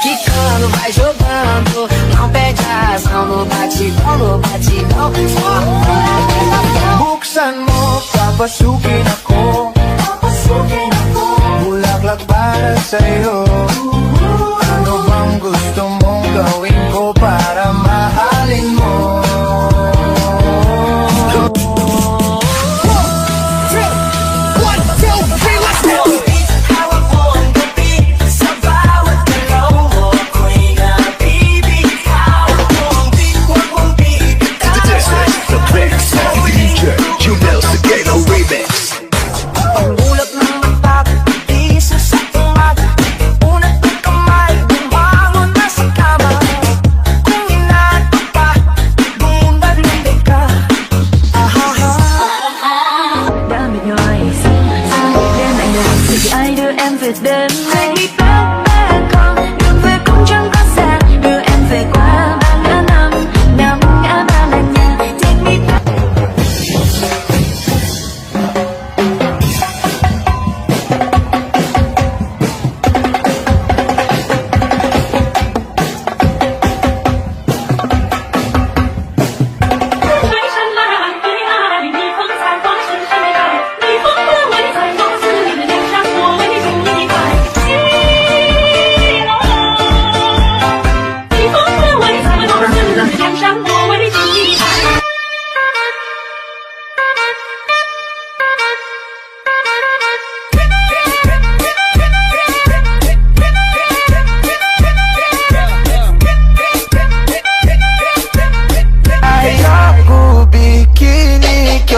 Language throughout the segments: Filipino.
quicando, vai jogando. Não perde a ação no batidão, no batidão. Buksan mo, papasukin ako. Bulaklak para sa'yo. Ano bang gusto mong gawin ko para mahalin mo?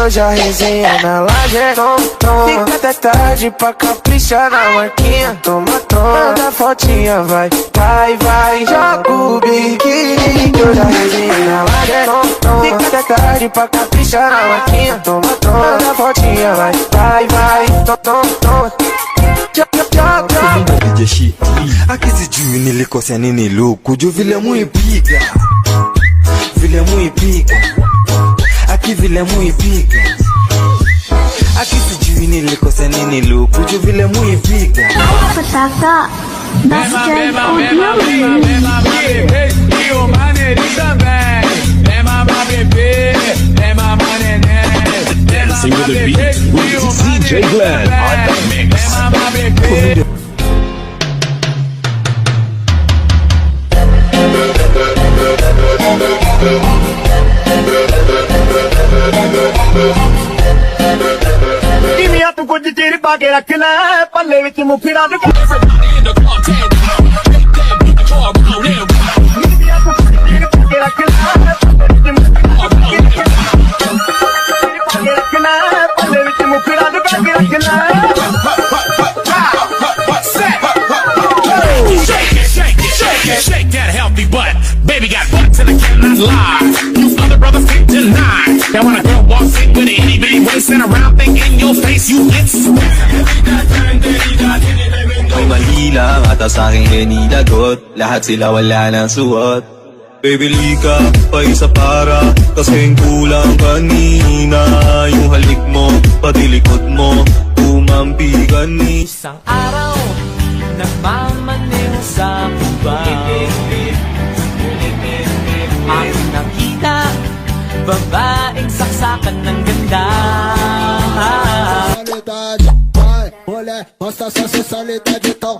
Hoje a resenha na laje, fica até tarde pra caprichar na marquinha. Toma, manda fotinha, vai, vai, vai. Joga o biquíni, que hoje a resenha na laje, fica até tarde pra caprichar na marquinha. Toma, manda fotinha, vai, vai, vai. Jeshi akizijui nilikosea nini luku juu vile muipiga, vile muipiga, aki vile muipiga, akisijui nilikosea nini luku juu vile muipiga. Petaka Basket Audio. E o maneirinho também. É mamar bebê, é mamar neném. Dancing with the beat with DJ Glenn on the mix. É mamar bebê. Dimmi tu ਕੁਝ ਚਿਰ ਪਾ ਕੇ ਰੱਖ ਲੈ ਪੱਲੇ ਵਿੱਚ ਮੁਖੜਾ ਦੇ Shake that healthy butt. Baby got butts and I cannot lie. You other brothers can't deny. Now when a girl walks in with an itty bitty waist and a round thing in your face, you get May mali lang at sa aking hinilagot. Lahat sila wala nang suot. Baby lika, pa isa para kasing kulang kanina. Yung halik mo, pati likod mo, umampi kanina. Isang araw, nagmamaneho sa kubaw. Ang nakita, babaeng saksakan ng ganda. Salidade, vai, olé, mostra essa sensualidade então.